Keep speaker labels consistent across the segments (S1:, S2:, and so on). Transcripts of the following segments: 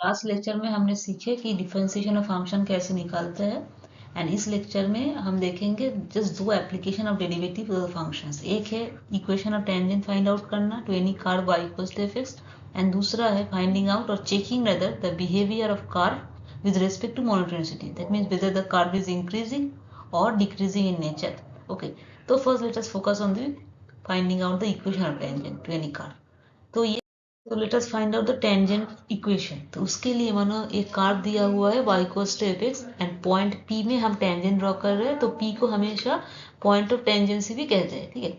S1: Last lecture में हमने सीखे कि डिफरेंशिएशन ऑफ फंक्शन कैसे निकालते हैं, एंड इस लेक्चर में हम देखेंगे जस्ट दो application of derivative of functions. एक है equation of tangent find out करना to any curve y equals to fx, and दूसरा है फाइंडिंग आउट और checking rather the behaviour of curve with respect to monotonicity, that means whether the curve is increasing और decreasing in nature. Okay, तो first let us focus on the finding out the equation of tangent to any curve. तो let us find out the tangent equation. तो उसके लिए मानो एक curve दिया हुआ है y equals to fx and point P में हम टेंजेंट ड्रॉ कर रहे हैं, तो P को हमेशा पॉइंट ऑफ टेंजेंसी भी कहते हैं, ठीक है।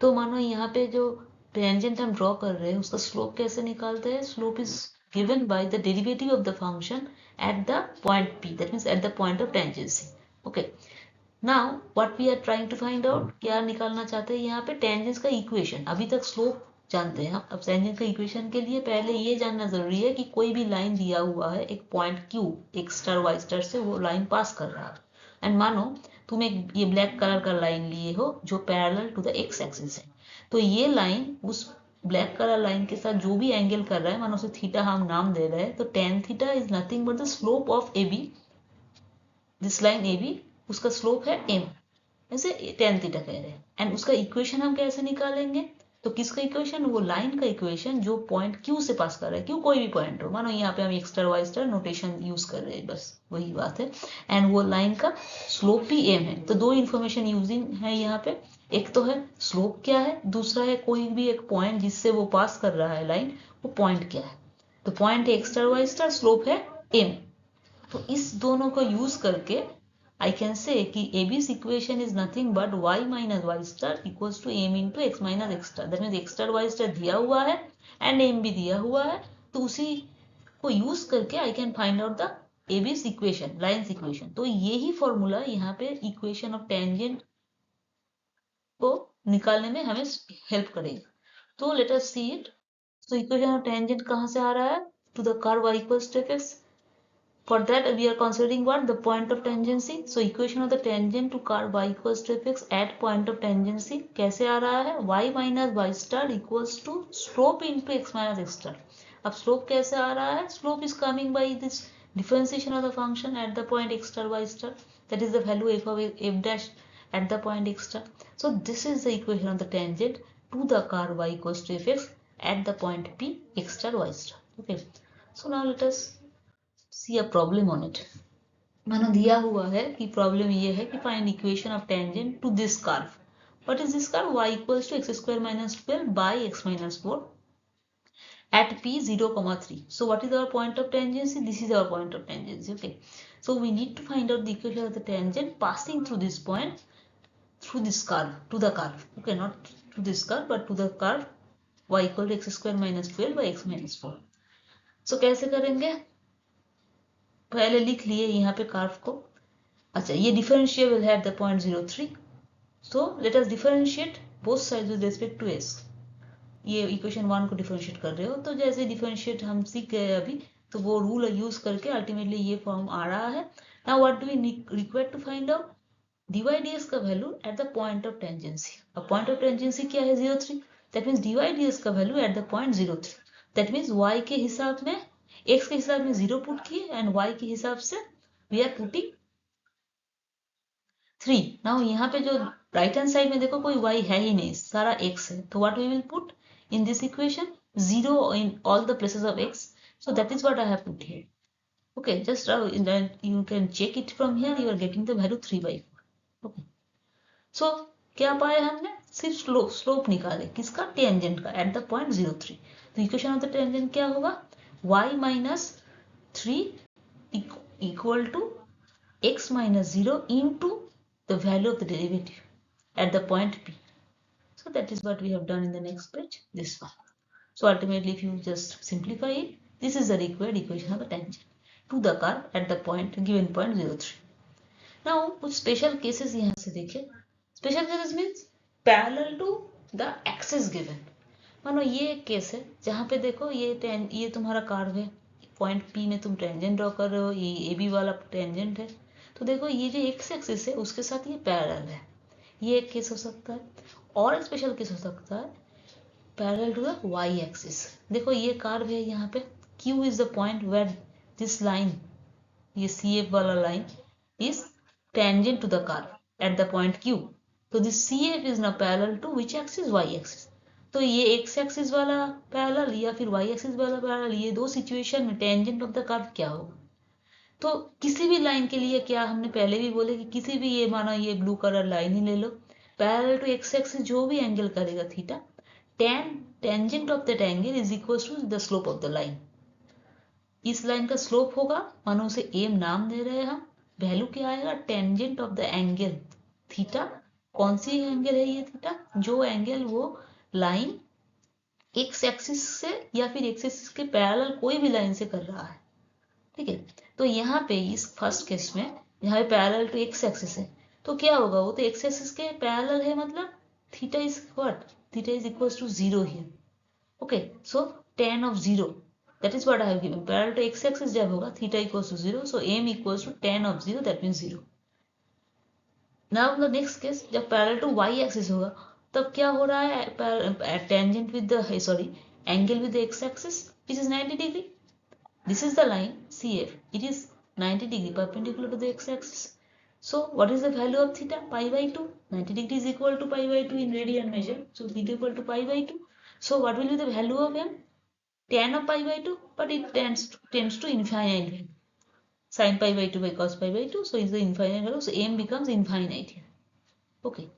S1: तो मानो यहाँ पे जो टेंजेंट हम ड्रॉ कर रहे हैं उसका स्लोप कैसे निकालते हैं? Slope is given by the derivative of the function at the point P, that means at the point of tangency. Okay, now what we are trying to find out, क्या निकालना चाहते हैं यहाँ पे? टेंजेंस का इक्वेशन। अभी तक slope जानते हैं हम, अब टेंजेंट का इक्वेशन के लिए पहले ये जानना जरूरी है कि कोई भी लाइन दिया हुआ है, एक पॉइंट Q एक स्टार y स्टार से वो लाइन पास कर रहा है, एंड मानो तुम एक ये ब्लैक कलर का लाइन लिए हो जो parallel to the x axis है, तो ये लाइन उस ब्लैक कलर लाइन के साथ जो भी एंगल कर रहा है, मानो उसे थीटा हम नाम दे रहे हैं, तो tan theta is nothing but the slope of AB। This line AB, उसका स्लोप है m, ऐसे टेन थीटा कह रहे हैं, एंड उसका इक्वेशन हम कैसे निकालेंगे? तो किसका इक्वेशन? वो लाइन का इक्वेशन जो पॉइंट Q से पास कर रहा है, Q कोई भी पॉइंट हो, मानो यहाँ पे हम x star y star notation use कर रहे हैं, बस वही बात है, एंड वो लाइन का स्लोप भी m है। तो दो इन्फॉर्मेशन यूजिंग है यहाँ पे, एक तो है स्लोप क्या है, दूसरा है कोई भी एक पॉइंट जिससे वो पास कर रहा है लाइन, वो पॉइंट क्या है। तो पॉइंट है x star y star, slope है m। तो इस दोनों को यूज करके I can say कि AB's equation is nothing but y minus y star equals to m into x minus x star, that means x star y star दिया हुआ है and m भी दिया हुआ है, तो उसी को यूज करके I can find out the AB's equation, lines equation। तो यही फॉर्मूला यहाँ पे इक्वेशन ऑफ टेंजेंट को निकालने में हमें हेल्प करेगा। तो लेट अस सी इट। तो इक्वेशन ऑफ टेंजेंट कहाँ से आ रहा है? To the curve y equals to fx। For that we are considering what? The point of tangency. So equation of the tangent to curve y equals to fx at point of tangency कैसे आ रहा है? y minus y star equals to slope into x minus x star। अब slope कैसे आ रहा है? Slope is coming by this differentiation of the function at the point x star y star, that is the value f of f dash at the point x star. So this is the equation of the tangent to the curve y equals to fx at the point P x star y star। Okay, so now let us see a problem on it। मानो दिया हुआ है कि problem ये है कि find equation of tangent to this curve. What is this curve? y equals to x square minus 12 by x minus 4 at p 0,3। so what is our point of tangency? This is our point of tangency। okay, so we need to find out the equation of the tangent passing through this point, through this curve, to the curve। okay, not to this curve but to the curve y equal to x square minus 12 by x minus 4। so कैसे करेंगे? पहले लिख लिए यहाँ पे curve को। अच्छा, ये डिफरेंशिएबल है at the point 0,3। So let us differentiate both sides with respect to s। ये इक्वेशन 1 को डिफरेंशिएट कर रहे हो, तो जैसे डिफरेंशिएट हम सीख गए अभी, तो वो रूल यूज करके अल्टीमेटली ये फॉर्म आ रहा है। Now what do we require to find out? dy ds का value at the point of tangency. अब पॉइंट ऑफ टेंजेंसी क्या है? 0,3। दैट मीन्स dy ds का value at the point 0,3। That means y के हिसाब में, x के हिसाब में 0 पुट किए एंड y के हिसाब से वी आर पुटिंग 3। नाउ यहाँ पे जो राइट हैंड साइड में देखो कोई y है ही नहीं, सारा x है, तो what we will put in this equation? 0 in all the places of x। so that is what I have put here। okay, just you can check it from here, you are getting the value 3/4। okay, so क्या पाया हमने? सिर्फ slope निकाले, किसका? Tangent का eight the point 0,3। तो equation of the tangent क्या होगा? y minus 3 equal to x minus 0 into the value of the derivative at the point P। so that is what we have done in the next page, this one। so ultimately if you just simplify it, this is the required equation of the tangent to the curve at the point given point 0,3। now कुछ special cases यहाँ से देखें। special cases means parallel to the axis given। मानो ये एक case है जहाँ पे देखो ये तुम्हारा कर्व है, पॉइंट P में तुम टेंजेंट ड्रॉ कर रहे हो, ये AB वाला टेंजेंट है, तो देखो ये जो एक्स एक्सिस है उसके साथ ये पैरेलल है। ये एक केस हो सकता है, और एक स्पेशल केस हो सकता है parallel to the Y axis. देखो ये कर्व है यहाँ पे, Q is the point where this line, ये CF वाला line is tangent to the curve at the point Q. So this CF is now parallel to which axis? Y axis. तो ये x axis वाला parallel या फिर y axis वाला parallel, ये दो सिचुएशन में टेंजेंट ऑफ द कर्व क्या होगा? तो किसी भी लाइन के लिए क्या हमने पहले भी बोले कि किसी भी, ये माना ये ब्लू कलर लाइन ही ले लो, पैरेलल टू एक्स एक्सिस जो भी एंगल करेगा theta, tangent of that angle is equal to the slope of the line. इस लाइन का स्लोप होगा, मानो उसे एम नाम दे रहे हैं हम, वैल्यू क्या आएगा? Tangent of the angle theta. कौन सी एंगल है ये थीटा? जो एंगल वो लाइन एक्स एक्सिस से या फिर एक्स एक्सिस के पैरेलल कोई भी लाइन से कर रहा है. ठीक है, तो यहाँ पे इस फर्स्ट केस में यहाँ पे पैरेलल टू एक्स एक्सिस है, तो क्या होगा? वो तो एक्स एक्सिस के पैरेलल है, मतलब theta is what? Theta is equals to 0 here. Okay, so tan of 0, that is what I have given. Parallel to x axis जब होगा theta equals to 0, so m equals to tan of 0, that means 0. Now the next case, जब parallel to y axis होगा तब क्या हो रहा है? Tangent with the angle with the x axis which is 90 degree. This is the line CF. It is 90 degree perpendicular to the x axis. So what is the value of theta? Pi by 2. 90 degree is equal to pi by 2 in radian measure. So theta equal to pi by 2. So what will be the value of m? Tan of pi by 2, but it tends to infinite value. Sin pi by 2 by cos pi by 2. So it's the infinite value. So m becomes infinite here. Okay.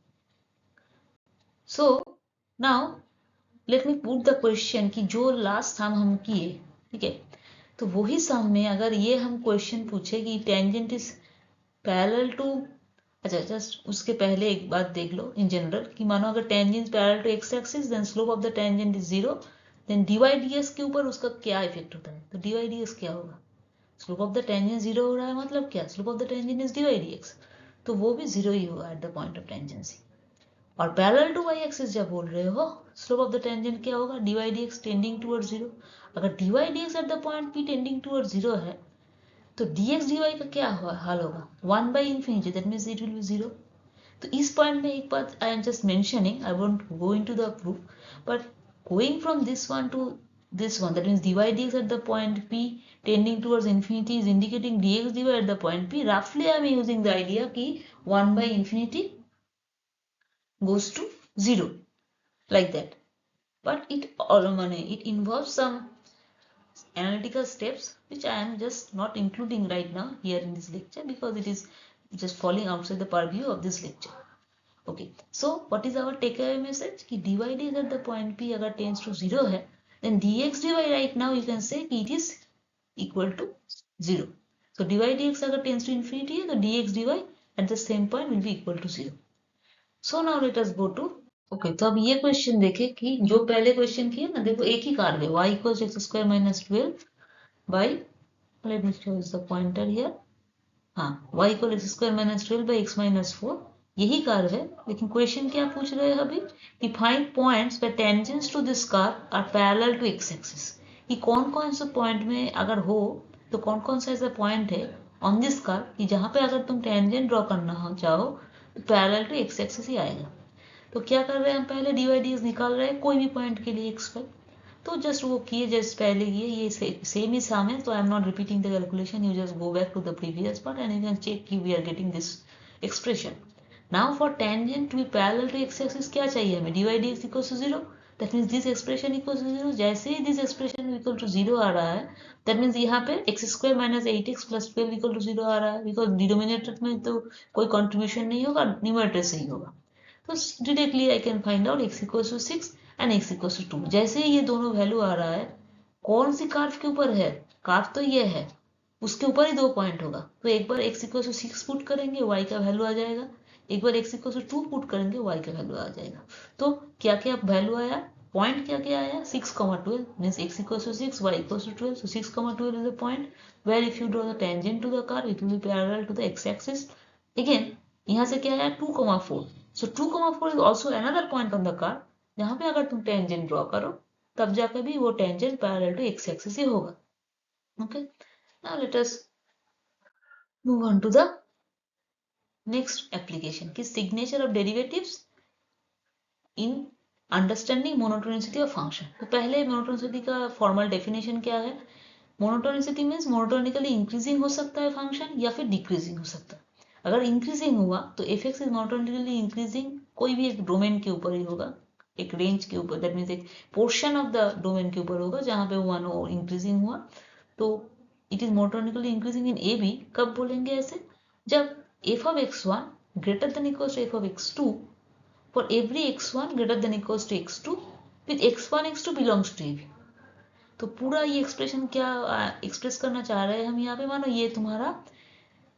S1: So now let me put the question कि जो last time हम किए, ठीक है, तो वही सम में अगर ये हम क्वेश्चन पूछे कि टेंजेंट इज पैरेलल टू, अच्छा जस्ट उसके पहले एक बात देख लो इन जनरल कि मानो अगर tangent parallel to x axis, then slope of the tangent is 0, then dy dx के ऊपर उसका क्या इफेक्ट होता है? तो dy dx क्या होगा? स्लोप ऑफ द टेंजेंट 0 हो रहा है, मतलब क्या? Slope of the tangent is dy dx, तो वो भी 0 ही होगा eight the point of tangency. और पैरेलल टू वाई एक्सिस जब बोल रहे हो, स्लोप ऑफ द टेंजेंट क्या होगा? dy dx tending towards 0. अगर dy dx eight the point p tending towards 0 है, तो dx dy का क्या हाल होगा? 1 by infinity, that means it will B 0. तो इस पॉइंट में एक बात I am just mentioning, I won't go into the proof, but going from this one two this one, that means dy dx at the point p tending towards infinity is indicating dx dy at the point p. Roughly I am using the idea कि 1 by infinity goes to 0 like that, but it involves some analytical steps which I am just not including right now here in this lecture because it is just falling outside the purview of this lecture. Okay, so what is our takeaway message? कि dy dx at the point p अगर tends to 0 है, then dx dy right now you can say it is equal to 0. So dy dx अगर tends to infinity है, तो dx dy at the same point will be equal to 0. So now let us go to, okay, तो अब ये question देखें कि जो पहले क्वेश्चन किया ना, देखो एक ही कार्य है, y equals x square minus 12 by, let me show the pointer here, हाँ, y equals x square minus 12 by x minus 4, यही कार्य है. लेकिन क्वेश्चन क्या पूछ रहे हैं अभी कि find points where tangents to this curve are parallel to x axis. कि कौन कौन से पॉइंट में अगर हो तो कौन कौन सा ऐसा पॉइंट है ऑन दिस कर्व कि जहां पे अगर तुम टेंजेंट ड्रॉ करना हो चाहो तो पैरेलल टू एक्स एक्सिस ही आएगा. तो क्या कर रहे हैं हम? पहले dy dx निकाल रहे हैं कोई भी पॉइंट के लिए x पर, तो जस्ट वो किए जस्ट पहले किए, ये सेम ही साम है, तो I am not repeating the calculation, you just go back to the previous part and you can check कि we are getting this expression. Now for tangent to be parallel to x axis क्या चाहिए हमें? dy dx equals to 0, that means this expression equals to 0. जैसे ही this expression equal to 0 आ रहा है, that means यहाँ पे x square minus 8x plus 12 equal to 0 आ रहा है, बिकॉज डिनोमिनेटर में तो कोई कॉन्ट्रीब्यूशन नहीं होगा, न्यूमरेटर से ही होगा. तो directly I can find out x equals to 6 and x equals to 2. जैसे ही ये दोनों वैल्यू आ रहा है, कौन सी कर्व के ऊपर है? कर्व तो ये है, उसके ऊपर ही 2 पॉइंट होगा. तो एक बार x इक्वल्स टू 6 पुट करेंगे, y का वैल्यू आ जाएगा. एक बार x इक्वल्स टू 2 पुट करेंगे, y का वैल्यू आ जाएगा. तो क्या क्या वैल्यू आया? पॉइंट क्या क्या आया? 6,12 means x equals to 6, y equals to 12. So 6,12 is the point where if you draw the tangent to the curve it will be parallel to the x axis. Again यहाँ से क्या आया? 2,4. So 2,4 is also another point on the curve जहां पे अगर तुम tangent draw करो तब जाकर भी वो tangent parallel to x axis ही होगा. Okay, now let us move on to the next application की signature of derivatives in understanding monotonicity of function. तो पहले मोनोटोनिसिटी का फॉर्मल डेफिनेशन क्या है? मोनोटोनिसिटी मीन्स मोनोटोनिकली इंक्रीजिंग हो सकता है फंक्शन या फिर डिक्रीजिंग हो सकता है। अगर इंक्रीजिंग हुआ तो F x is monotonically increasing कोई भी एक डोमेन के ऊपर ही होगा, एक रेंज के ऊपर, दैट मीन्स एक पोर्शन ऑफ द डोमेन के ऊपर होगा जहां पे वो इंक्रीजिंग हुआ, तो it is monotonically increasing in A B. कब बोलेंगे ऐसे? जब F of x1 greater than equals to F of x2 for every x1 greater than equals to x2 with x1 x2 belongs to A B. तो पूरा ये expression क्या express करना चाह रहे हैं हम यहाँ पे? मानो ये तुम्हारा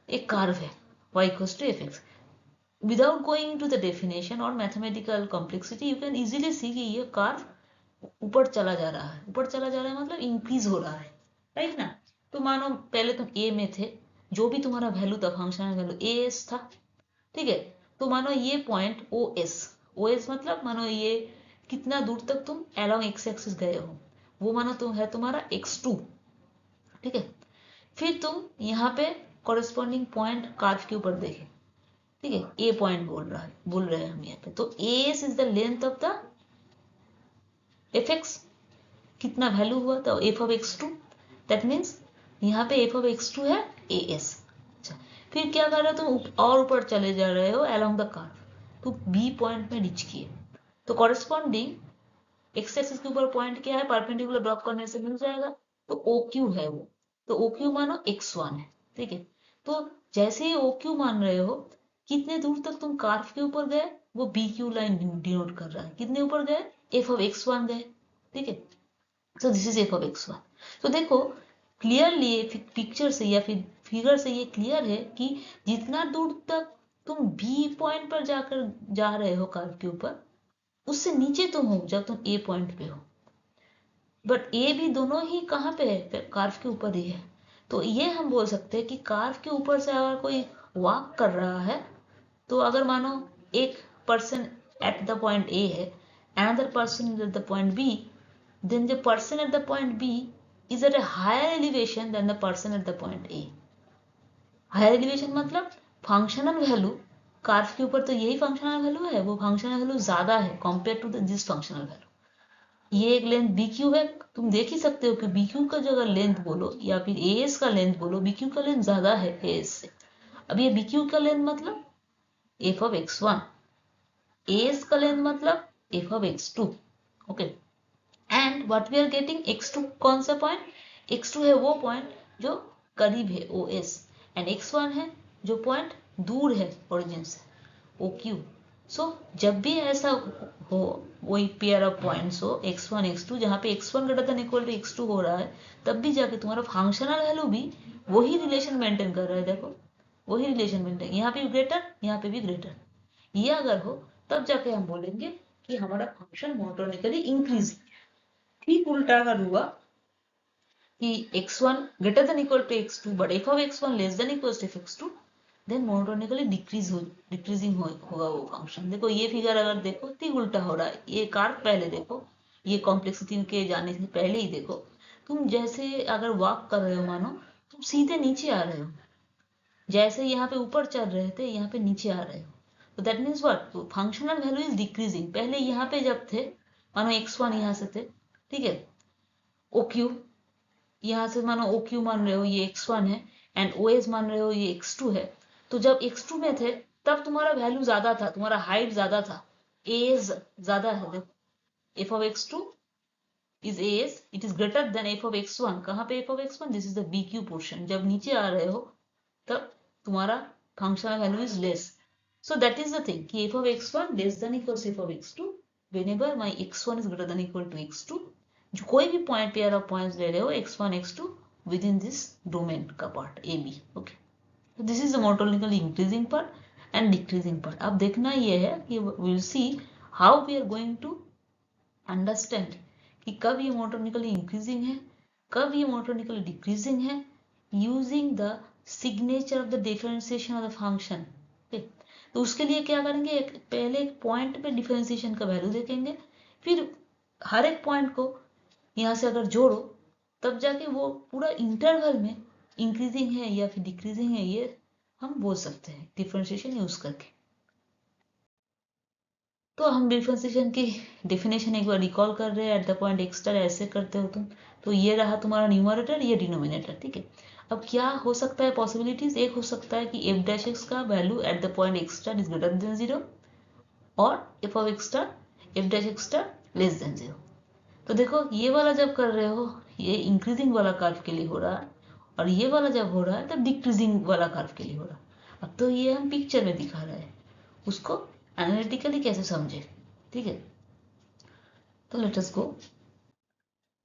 S1: एक कार्व है y equals to f x. Without going to the definition और mathematical complexity you can easily see कि ये कार्व ऊपर चला जा रहा है। ऊपर चला जा रहा है मतलब इंक्रीज हो रहा है, राइट ना? तो मानो पहले तुम ए में थे, जो भी तुम्हारा वैल्यू था, फंक्शनल वैल्यू ए एस था, ठीक है? तो मानो ये पॉइंट ओ एस मतलब मानो ये कितना दूर तक तुम अलोंग एक्स एक्सिस गए हो, वो मानो तुम है तुम्हारा x2, ठीक है? फिर तुम यहाँ पे कॉरेस्पॉन्डिंग पॉइंट कार्व के ऊपर देखे, ठीक है? ए पॉइंट बोल रहे हैं हम यहाँ पे। तो A S is the length of the F x. कितना वैल्यू हुआ था? F of x2, that means यहाँ पे एफ ऑफ x2 है ए एस। अच्छा, फिर क्या कर रहे हो तुम? और ऊपर चले जा रहे हो अलोंग द कार्व, तो बी पॉइंट में रीच किए, तो कॉरेस्पॉन्डिंग एक्स एक्सिस के ऊपर पॉइंट क्या है? परपेंडिकुलर ड्रॉप करने से मिल जाएगा, तो ओ क्यू है वो। तो ओ क्यू मानो x1 है, ठीक है? तो जैसे ही ओ क्यू मान रहे हो, कितने दूर तक तुम कार्व के ऊपर गए वो बी क्यू लाइन डिनोट कर रहा है। कितने ऊपर गए? एफ ऑफ x1 गए, ठीक है? सो this is F of x1। तो देखो क्लियरली पिक्चर से या फिर फिगर से ये क्लियर है कि जितना दूर तक तुम बी पॉइंट पर जाकर जा रहे हो कार्व के ऊपर, उससे नीचे तुम हो जब तुम ए पॉइंट पे हो। बट ए भी दोनों ही कहाँ पे है? कार्व के ऊपर ही है। तो ये हम बोल सकते हैं कि कार्व के ऊपर से अगर कोई वॉक कर रहा है, तो अगर मानो एक person at the point A है, another person at the point B, then the person at the point B is at a higher elevation than the person at the point A. Higher elevation मतलब functional value curve के ऊपर, तो यही functional value है, वो functional value ज्यादा है compare to this functional value. ये एक लेंथ बी क्यू है, तुम देख ही सकते हो कि बी क्यू का जो अगर लेंथ बोलो या फिर ए एस का लेंथ बोलो, बी क्यू का लेंथ ज्यादा है ए एस से। अब ये बी क्यू का लेंथ मतलब F of x1, A S का लेंथ मतलब F of x2, okay? And what we are getting, x2 कौन सा पॉइंट? x2 है वो पॉइंट जो करीब है ओ एस, एंड x1 है जो पॉइंट दूर है ओरिजिन से, ओ क्यू। सो जब भी ऐसा हो, वही पेयर ऑफ पॉइंट्स हो x1 x2, जहाँ पे x1 greater than equal to x2 हो रहा है, तब भी जाके तुम्हारा फंक्शनल वैल्यू भी वही रिलेशन मेंटेन कर रहा है। देखो वही रिलेशन मेंटेन, यहाँ पे भी ग्रेटर, यहाँ पे भी ग्रेटर। ये अगर हो तब जाके हम बोलेंगे कि हमारा फंक्शन मोनोटोनिकली इंक्रीजिंग। ठीक उल्टा अगर हुआ कि x1 greater than equal to x2 but f of x1 less than equal to x2, then monotonically decreasing होगा वो फंक्शन। देखो ये फिगर अगर देखो ठीक उल्टा हो रहा है। ये कार्व पहले देखो, ये कॉम्प्लेक्सिटी के जाने से पहले ही देखो, तुम जैसे अगर वॉक कर रहे हो, मानो तुम सीधे नीचे आ रहे हो, जैसे यहाँ पे ऊपर चल रहे थे यहाँ पे नीचे आ रहे हो। तो that means what? Functional value is decreasing. पहले यहाँ पे जब थे, मानो x1 यहाँ से थे, ठीक है? ओ क्यू यहाँ से मानो ओ क्यू मान रहे हो ये x1 है, एंड ओ एस मान रहे हो ये x2 है। तो जब x2 में थे तब तुम्हारा वैल्यू ज्यादा था, तुम्हारा हाइट ज्यादा था, एज ज्यादा है। देखो एफ ऑफ x2 इज एज, it is greater than f of x1। कहाँ पे f of x1? This is the B Q portion. जब नीचे आ रहे हो तब तुम्हारा functional value is less. So that is the thing कि f of x1 less than equal to F of x2 whenever my x1 is greater than equal to x2। जो कोई भी पॉइंट पेयर ऑफ पॉइंट्स ले रहे हो x1 x2 within this domain का part A B, okay? This is the monotonically increasing part and decreasing part. अब देखना ये है कि will see how we are going to understand कि कब ये मोनोटोनिकली इंक्रीजिंग है, कब ये मोनोटोनिकली डिक्रीजिंग है, using the signature of the differentiation of the function. तो उसके लिए क्या करेंगे, पहले एक पॉइंट पे डिफरेंशिएशन का वैल्यू देखेंगे, फिर हर एक पॉइंट को यहाँ से अगर जोड़ो तब जाके वो पूरा इंटरवल में इंक्रीजिंग है या फिर डिक्रीजिंग है, ये हम बोल सकते हैं डिफरेंशिएशन यूज करके। तो हम डिफरेंशिएशन की डेफिनेशन एक बार रिकॉल कर रहे हैं। Eight the point x star ऐसे करते हो तुम, तो ये रहा तुम्हारा न्यूमरेटर, ये डिनोमिनेटर, ठीक है। अब क्या हो सकता है पॉसिबिलिटीज, एक हो सकता है कि एफ डैश एक्स का value at the point x star is greater than 0 और F of x star F dash x star less than 0। तो देखो ये वाला जब कर रहे हो ये इंक्रीजिंग वाला कर्व के लिए हो रहा है, और ये वाला जब हो रहा है तब डिक्रीजिंग वाला कर्व के लिए हो रहा है। अब तो ये हम पिक्चर में दिखा रहे हैं, उसको एनालिटिकली कैसे समझे, ठीक है। तो let us go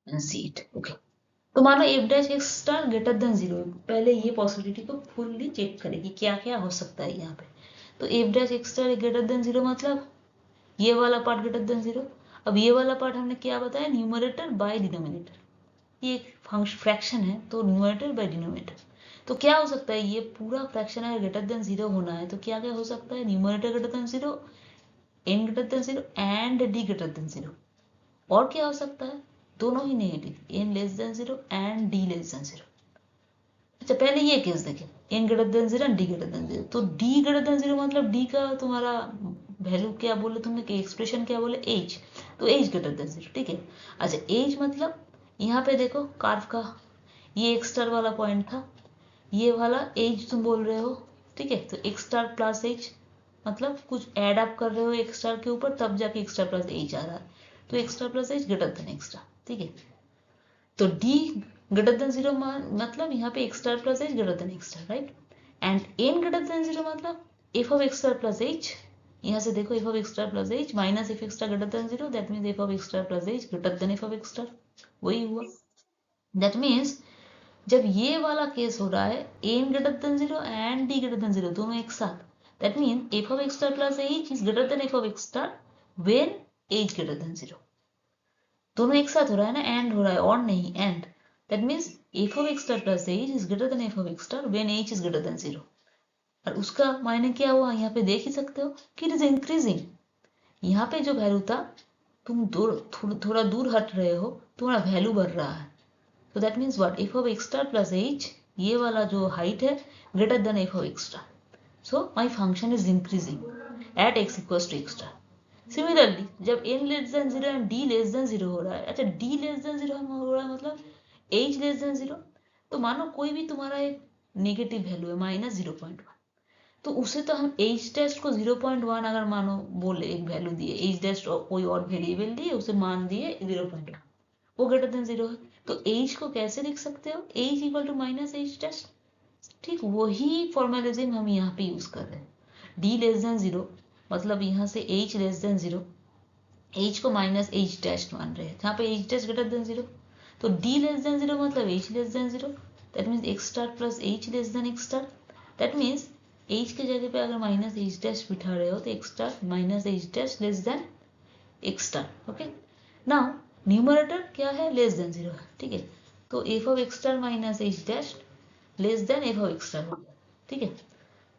S1: and see it. Okay, तो मानो F dash x star greater than 0, पहले ये पॉसिबिलिटी को फुल्ली चेक करें कि क्या क्या हो सकता है यहाँ पे। तो f dash x star greater than 0 मतलब ये वाला पार्ट ग्रेटर देन 0। अब ये वाला पार्ट हमने क्या बताया, न्यूमरेटर बाय डिनोमिनेटर, ये एक फंक्शन फ्रैक्शन है तो न्यूमरेटर बाय डिनोमिनेटर। तो क्या हो सकता है, ये पूरा फ्रैक्शन अगर ग्रेटर देन 0 होना है तो क्या क्या हो सकता है, numerator greater than 0, N greater than 0 and D greater than 0। और क्या हो सकता है, दोनों ही negative, N less than 0 and D less than 0। अच्छा पहले ये केस देखें, N greater than 0 and D greater than 0। तो डी ग्रेटर देन 0 मतलब डी का तुम्हारा वैल्यू क्या बोले तुमने, कि एक्सप्रेशन क्या बोले, एज, तो एज ग्रेटर देन 0, ठीक है। अच्छा एज मतलब यहाँ पे देखो कार्व का ये एक्स स्टार वाला पॉइंट था, ये वाला एज तुम बोल रहे हो, ठीक है। तो एक्स स्टार प्लस एज मतलब कुछ ऐड अप कर रहे हो एक्स स्टार के ऊपर, तब जाके एक्स स्टार प्लस एज आ रहा है। तो x star plus h greater than x star, ठीक है। तो डी ग्रेटर देन 0 मतलब यहाँ पे x star plus h greater than x star, right. And n greater than 0 मतलब F of x star plus h, यहाँ से देखो f of x star plus h minus f x star greater than 0, that means f of x star plus h greater than f of x star, वही हुआ। That means जब ये वाला case हो रहा है n greater than 0 and D greater than 0 दोनों एक साथ, that means f of x star plus h is greater than f of x star when h greater than 0। दोनों एक साथ हो रहा है ना, एंड हो रहा है, और नहीं and. That means f of x star plus h is greater than f of x star when H is greater than 0। और उसका मायने क्या हुआ, यहाँ पे देख ही सकते हो कि इट इज इंक्रीजिंग। यहाँ पे जो वैल्यू था तुम थोड़ा दूर हट रहे हो, तुम्हारा वैल्यू बढ़ रहा है। तो that means what, f of x star plus h, ये वाला जो हाइट है greater than f of x star, so my function is increasing at x equals to x star. Similarly जब n less than 0 and d less than 0 हो रहा है, अच्छा d less than 0 हो रहा है मतलब h लेस देन 0, तो मानो कोई भी तुम्हारा एक नेगेटिव वैल्यू है माइनस 0.1, तो उसे तो हम h टेस्ट को 0.1 अगर मानो बोले, एक वैल्यू दिए h टेस्ट और कोई और वेरिएबल दिए उसे मान दिए 0.1, वो ग्रेटर देन 0 है, तो h को कैसे लिख सकते हो, h equal to minus h test. ठीक वही फॉर्मेलिज्म हम यहाँ पे यूज कर रहे हैं, d लेस देन 0 मतलब यहाँ से h लेस देन 0, h को माइनस h टेस्ट मान रहे हैं, जहाँ पे h टेस्ट ग्रेटर देन 0, तो d लेस देन 0 मतलब h less than 0, that means x star plus h less than x star. That means h के जगह पे अगर माइनस h टेस्ट बिठा रहे हो तो x star minus h test less than x star. Okay, now numerator क्या है, लेस देन 0 है, ठीक है। तो f of x star minus h test less than f of x star हो गया, ठीक है।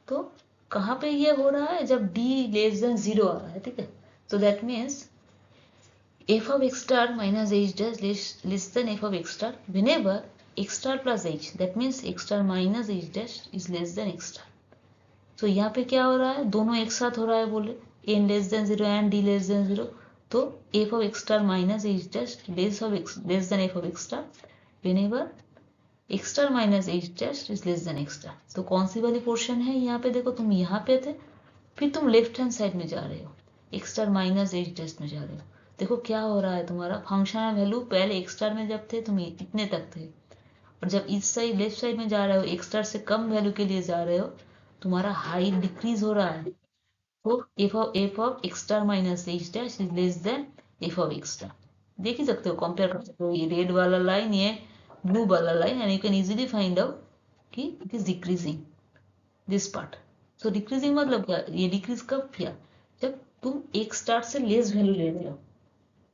S1: तो कहाँ पे ये हो रहा है, जब d लेस देन 0 आ रहा है, ठीक है। तो that means f of x star minus h dash less than f of x star whenever x star plus h, that means x star minus h dash is less than x star। तो यहाँ पे क्या हो रहा है, दोनों एक साथ हो रहा है, बोले n less than 0 and d less than 0, तो f of x star minus h dash less than f of x star whenever x star minus h dash is less than x star। तो कौन सी वाली portion है, यहाँ पे देखो तुम यहाँ पे थे, फिर तुम लेफ्ट हैंड साइड में जा रहे हो, x star minus h test में जा रहे हो। देखो क्या हो रहा है, तुम्हारा फंक्शनल वैल्यू पहले x स्टार में जब थे तुम इतने तक थे, और जब इस साइड लेफ्ट साइड में जा रहे हो x स्टार से कम वैल्यू के लिए जा रहे हो, तुम्हारा हाइट डिक्रीज हो रहा है। तो f of x star minus h dash is less than f of x star. देख ही सकते हो, कंपेयर कर सकते हो, ये रेड वाला लाइन, ये ब्लू वाला line, and you can easily find out कि it is decreasing this part. तो डिक्रीजिंग मतलब क्या, ये डिक्रीज कब किया, जब तुम एक स्टार से लेस वैल्यू ले रहे हो,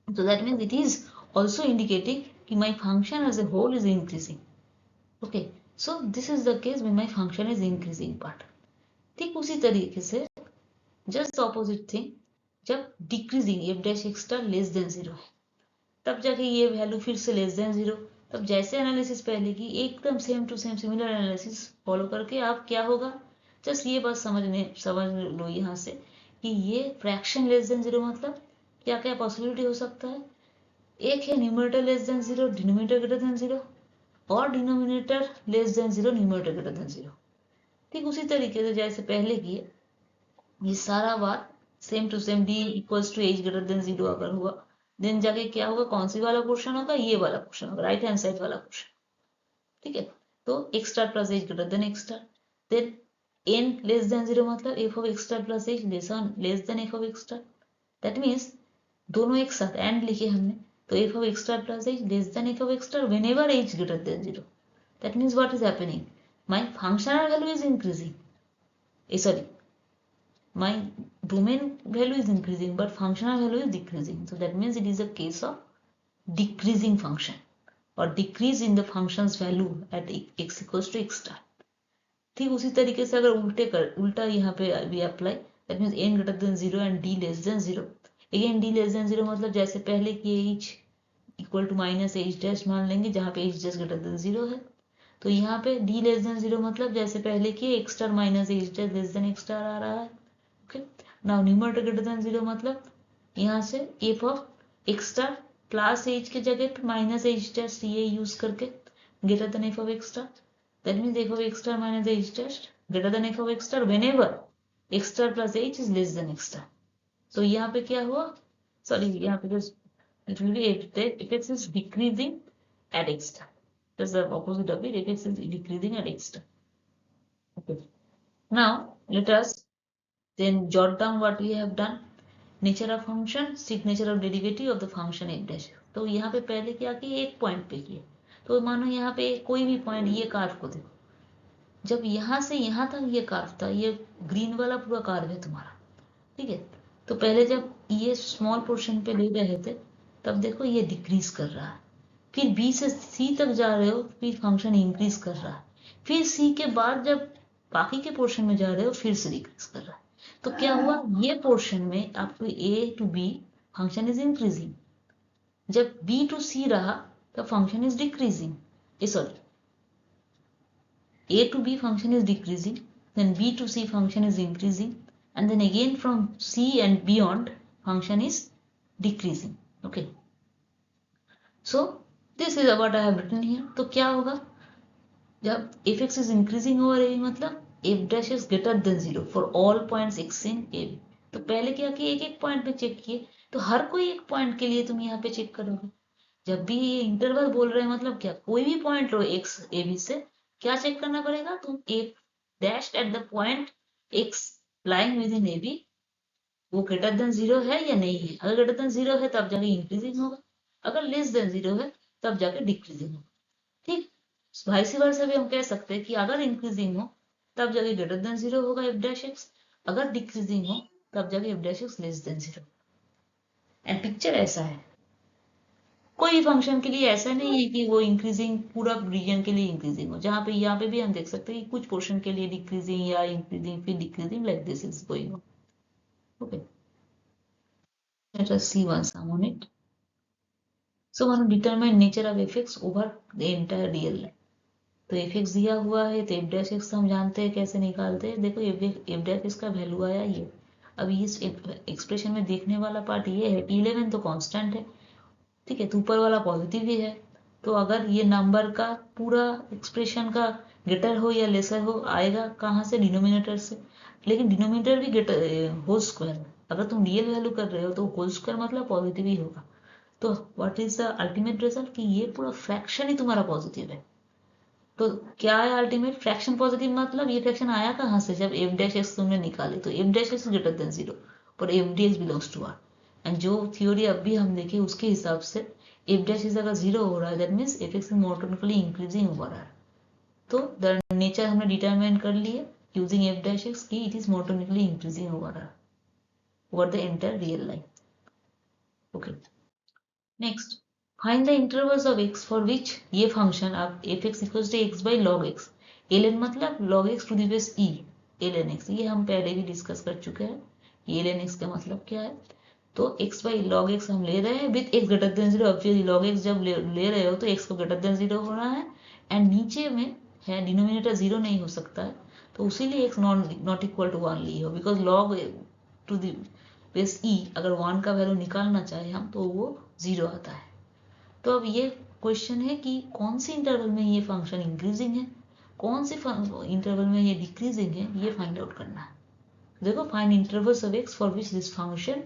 S1: तो that means it is also indicating कि my function as a whole is increasing. Okay, so this is the case when my function is increasing part. ठीक उसी तरीके से जस्ट ऑपोजिट थिंग, जब decreasing f dash x star less than 0 है, तब जाके ये वैल्यू फिर से लेस देन 0, तब जैसे एनालिसिस पहले की एकदम same to same similar analysis follow करके आप क्या होगा, जस्ट ये बात समझ लो यहाँ से कि ये फ्रैक्शन लेस देन जीरो मतलब क्या क्या पॉसिबिलिटी हो सकता है। एक है numerator less than zero, denominator greater than zero, और denominator less than zero, numerator greater than zero. ठीक उसी तरीके से जैसे पहले किए, ये सारा बात same to same d equals to h greater than zero अगर हुआ, देन जाके क्या होगा, कौन सी वाला पोर्शन होगा, ये वाला पोर्शन होगा, राइट हैंड साइड वाला पोर्शन। ठीक है, तो x star plus h greater than x star, then N less than zero मतलब F of x star plus h less than f of x star. That means दोनों एक साथ and लिखे हमने, तो f of x star plus h less than f of x star whenever h greater than zero. That means what is happening, my functional value is increasing, sorry, my domain value is increasing but functional value is decreasing. So that means it is a case of decreasing function or decrease in the function's value at x equals to x star. ठीक उसी तरीके से अगर उल्टा यहाँ पे भी apply, that means n greater than zero and d less than zero. Again d less than zero मतलब जैसे पहले की h equal to minus h dash मान लेंगे जहाँ पे h dash greater than zero है, तो यहाँ पे d लेस देन जीरो मतलब जैसे पहले की x star minus h dash less than x star आ रहा है। Okay, now numerator greater than zero मतलब यहाँ से f of x star plus h के जगह पे माइनस एच डैश ये यूज करके greater than f of x star. That means f of x star minus h dash greater than f of x star whenever x star plus h is less than x star. तो यहाँ पे क्या हुआ, sorry यहाँ पे it will be fx is decreasing at x star. That's the opposite of it. Fx is decreasing at x star. Okay. Now let us then jot down what we have done. Nature of function, seek nature of derivative of the function f dash. तो यहाँ पे पहले क्या किया, एक point पे किए, तो मानो यहाँ पे कोई भी पॉइंट, ये कार्व को देखो, जब यहाँ से यहाँ तक ये कार्व था, ये ग्रीन वाला पूरा कार्व है तुम्हारा। ठीक है, तो पहले जब ये स्मॉल पोर्शन पे ले रहे थे तब देखो ये डिक्रीज कर रहा है, फिर बी से सी तक जा रहे हो फिर फंक्शन इंक्रीज कर रहा है, फिर सी के बाद जब बाकी के पोर्शन में जा रहे हो फिर से डिक्रीज कर रहा है। तो क्या हुआ, ये पोर्शन में आपको a to b function is increasing, जब बी टू सी रहा तब function is decreasing, sorry a to b function is decreasing, then b to c function is increasing, and then again from c and beyond function is decreasing. Okay, so this is what I have written here. तो क्या होगा, जब fx is increasing over a मतलब f dash is greater than zero for all points x in a b। तो पहले क्या किए, एक एक पॉइंट पे चेक किए, तो हर कोई एक पॉइंट के लिए तुम यहाँ पे चेक करोगे। जब भी ये इंटरवल बोल रहे हैं मतलब क्या, कोई भी पॉइंट लो एक्स ए बी से, क्या चेक करना पड़ेगा, तुम एक dash at the point x lying within A b वो ग्रेटर देन जीरो है या नहीं है। अगर ग्रेटर देन जीरो है तब जाके इंक्रीजिंग होगा, अगर लेस देन जीरो है तब जाके डिक्रीजिंग होगा। ठीक, वाइस वर्सा भी हम कह सकते हैं कि अगर इंक्रीजिंग हो तब जाके ग्रेटर देन जीरो होगा एफ डैश एक्स, अगर डिक्रीजिंग हो तब जाके F dash x less than zero. And picture ऐसा है, कोई फंक्शन के लिए ऐसा नहीं है कि वो इंक्रीजिंग पूरा रीजन के लिए इंक्रीजिंग हो, जहां पे यहाँ पे भी हम देख सकते हैं कि कुछ पोर्शन के लिए डिक्रीजिंग या इंक्रीजिंग फिर decreasing, like this is going on. Okay, let us see one sum on it. So one determine nature of fx over the entire real line. तो fx दिया हुआ है तो f dash x हम जानते हैं कैसे निकालते हैं। देखो f dash x का वैल्यू आया ये, अभी इस एक्सप्रेशन में देखने वाला पार्ट ये है कि 11 तो कांस्टेंट है, ठीक है, तो ऊपर वाला पॉजिटिव ही है, तो अगर ये नंबर का पूरा एक्सप्रेशन का ग्रेटर हो या लेसर हो आएगा कहाँ से, डिनोमिनेटर से, लेकिन डिनोमिनेटर भी ग्रेटर होल स्क्वायर, अगर तुम रियल वैल्यू कर रहे हो तो होल स्क्वायर मतलब पॉजिटिव ही होगा। तो what is the ultimate result कि ये पूरा फ्रैक्शन ही तुम्हारा पॉजिटिव है। तो क्या है अल्टीमेट फ्रैक्शन पॉजिटिव मतलब ये फ्रैक्शन आया कहाँ से, जब एफ डैश एक्स तुमने निकाले तो f dash x greater than zero और f d x belongs to R, and जो थ्योरी अभी हम देखे उसके हिसाब से एफ डैश इज अगर जीरो हो रहा है that means f x is monotonically increasing over R. तो द नेचर हमने डिटरमाइन कर लिए यूजिंग एफ डैश एक्स की it is monotonically increasing over R over the entire real line. Okay, next find the intervals of x for which ये function आप f x equals to x by log x, ln मतलब log x to the base e ln x, ये हम पहले भी discuss कर चुके हैं। ये ln x का मतलब क्या है, तो x बाई लॉग एक्स हम ले रहे हैं with x greater than zero. अब लॉग एक्स जब ले रहे हो तो x को ग्रेटर देन जीरो होना है, एंड नीचे में है डिनोमिनेटर जीरो नहीं हो सकता है, तो उसीलिए x not equal to one ली हो, because log to the base e, अगर 1 का वैल्यू निकालना चाहे हम तो वो 0 आता है। तो अब ये क्वेश्चन है कि कौन सी इंटरवल में ये फंक्शन इंक्रीजिंग है, कौन से इंटरवल में ये डिक्रीजिंग है, ये फाइंड आउट करना है। देखो, find intervals of x for which this function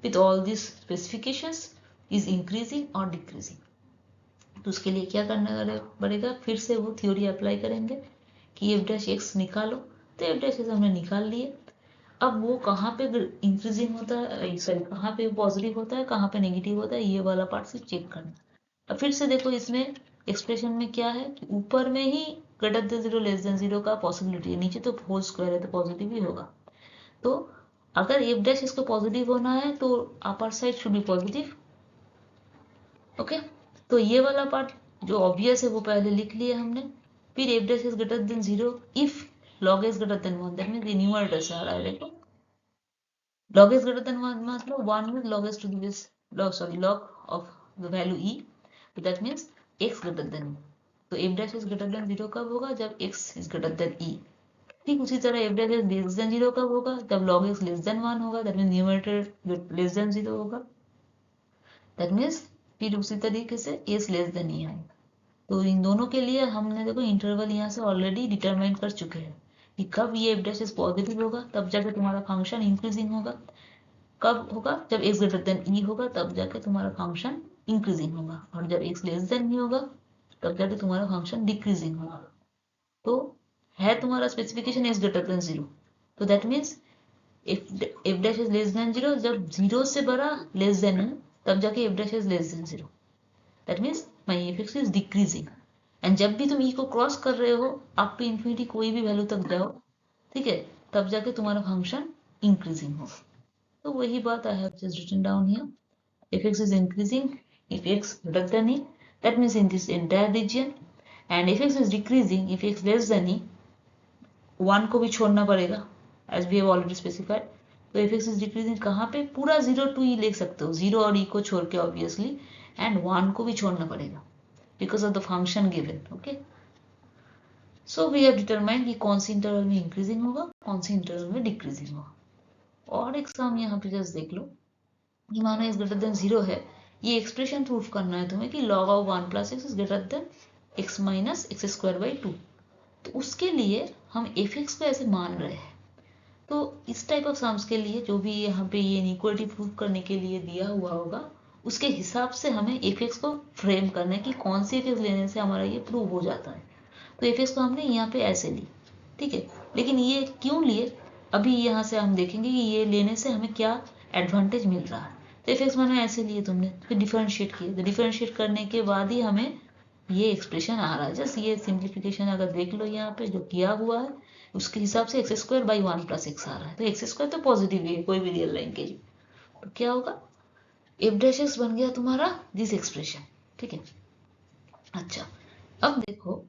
S1: with all this specifications is increasing और डिक्रीजिंग। तो उसके लिए क्या करना पड़ेगा, फिर से वो थ्योरी अप्लाई करेंगे कि एफ डैश एक्स निकालो। तो एफ डैश एक्स हमने निकाल लिए। अब वो कहाँ पे इंक्रीजिंग होता है, सॉरी कहाँ पे पॉजिटिव होता है, कहाँ पे नेगेटिव होता है, ये वाला पार्ट से चेक करना। अब फिर से देखो, इसमें एक्सप्रेशन में क्या है कि ऊपर में ही ग्रेटर देन 0 लेस देन 0 का पॉसिबिलिटी है, नीचे तो होल स्क्वायर है तो पॉजिटिव ही होगा। तो अगर एफ डैश इसको पॉजिटिव होना है तो upper side should be positive. Okay, तो ये वाला पार्ट जो ऑब्वियस है वो पहले लिख लिया हमने। फिर F dash is greater than 0 if log is greater then 1, that means ये न्यूमरेटर से आ रहा है। देखो, log is greater than 1 मतलब 1 with log is to the base log of the value e, so that means x greater than e। तो f dash is greater than 0 कब होगा, जब x is greater than e। ठीक उसी तरह f dash is less than 0 कब होगा, जब log x less than 1 होगा, that means numerator less than 0 होगा, that means फिर उसी तरीके से s less than e आएगा। तो इन दोनों के लिए हमने देखो इंटरवल यहाँ से ऑलरेडी डिटरमाइन कर चुके हैं कि कब ये एफ डैश पॉजिटिव होगा तब जाके तुम्हारा फंक्शन इंक्रीजिंग होगा, कब होगा जब x ग्रेटर देन ई होगा तब जाके तुम्हारा फंक्शन इंक्रीजिंग होगा, और जब x लेस देन ई होगा तब जाके तुम्हारा फंक्शन डिक्रीजिंग होगा। तो है तुम्हारा स्पेसिफिकेशन x ग्रेटर देन 0, तो that means F dash is less than 0, जब 0 से बड़ा लेस देन है तब जाके F dash is less than 0, that means my F x is decreasing. And जब भी तुम ई को क्रॉस कर रहे हो अप टू इन्फिनिटी कोई भी वैल्यू तक जाओ, ठीक है, तब जाके तुम्हारा फंक्शन इंक्रीजिंग होगा। तो वही बात I have just written down here. If x is increasing, if x greater than e, that means in this entire region, and if x is decreasing, if x less than e, 1 को भी छोड़ना पड़ेगा as we have already specified। तो if x is decreasing कहाँ पे, पूरा 0 to e ले सकते हो, 0 और e को छोड़ के obviously, and 1 को भी छोड़ना पड़ेगा because of the function given। Okay, so we have determined कि कौन सी इंटरवल में इंक्रीजिंग होगा, कौन सी इंटरवल में डिक्रीजिंग होगा। और एग्जाम यहाँ पे जस्ट देख लो कि मानो x ग्रेटर देन 0 है, ये एक्सप्रेशन प्रूफ करना है तुम्हें कि log of 1 plus x is greater then x minus x square by 2। तो उसके लिए हम एफ एक्स को ऐसे मान रहे हैं। तो इस टाइप ऑफ सम्स के लिए जो भी यहाँ पे ये इनइक्वालिटी प्रूफ करने के लिए दिया हुआ होगा उसके हिसाब से हमें एफ एक्स को फ्रेम करना है कि कौन सी एफ एक्स लेने से हमारा ये प्रूव हो जाता है। तो एफ एक्स को हमने यहाँ पे ऐसे ली, ठीक है, लेकिन ये क्यों लिए अभी यहाँ से हम देखेंगे कि ये लेने से हमें क्या एडवांटेज मिल रहा है। तो एफ एक्स मैंने ऐसे लिए तुमने, फिर डिफरेंशिएट किए, तो डिफरेंशिएट करने के बाद ही हमें ये एक्सप्रेशन आ रहा है। जस्ट ये सिंप्लीफिकेशन अगर देख लो यहाँ पे जो किया हुआ है उसके हिसाब से x square by 1 plus x आ रहा है। तो एक्स स्क्वायर तो पॉजिटिव ही है कोई भी रियल लाइन के लिए, तो क्या होगा, एफ डैश एक्स बन गया तुम्हारा दिस एक्सप्रेशन। ठीक है, अच्छा अब देखो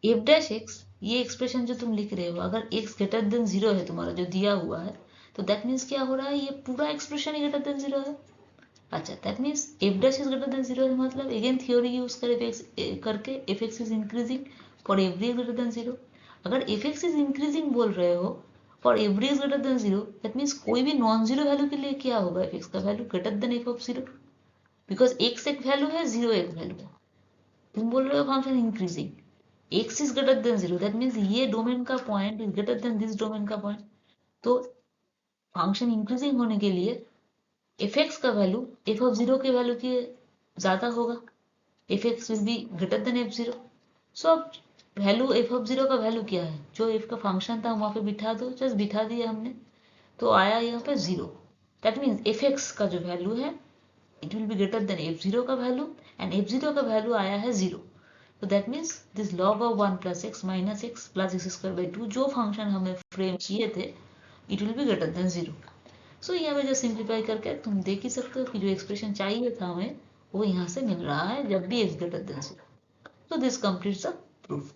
S1: एफ डैश एक्स ये एक्सप्रेशन जो तुम लिख रहे हो अगर x ग्रेटर देन 0 है तुम्हारा जो दिया हुआ है, तो दैट मीन्स क्या हो रहा है, ये पूरा एक्सप्रेशन ही ग्रेटर देन 0 है। अच्छा, that means F dash is greater than 0 है, मतलब अगेन थ्योरी यूज करके F x is increasing for every greater than 0। अगर एफ एक्स इज इंक्रीजिंग बोल रहे हो for every is greater than 0, that means कोई भी नॉन जीरो वैल्यू के लिए क्या होगा, एफ एक्स का value greater than f of 0, because x एक वैल्यू है, 0 एक वैल्यू है। तुम बोल रहे हो function increasing, x is greater than 0, that means ये डोमेन का point is greater than this domain का पॉइंट। तो फंक्शन इंक्रीजिंग होने के लिए एफ एक्स का वैल्यू एफ ऑफ 0 के वैल्यू के ज्यादा होगा, F x will be greater than F 0। सो अब वैल्यू एफ ऑफ 0 का वैल्यू क्या है, जो एफ का फंक्शन था वहां पे बिठा दो, जस्ट बिठा दिया हमने, तो आया यहाँ पे 0। दैट मीन्स एफ एक्स का जो वैल्यू है it will be greater than F 0 का वैल्यू, एंड एफ 0 का वैल्यू आया है 0। तो that means this log of 1 plus x minus x plus x square by 2 जो फंक्शन हमें फ्रेम किए थे it will be greater than 0। सो यहाँ पे जो सिंप्लीफाई करके तुम देख ही सकते हो कि जो एक्सप्रेशन चाहिए था हमें वो यहाँ से मिल रहा है जब भी एक्स ग्रेटर देन 0। तो दिस कंप्लीट्स द प्रूफ।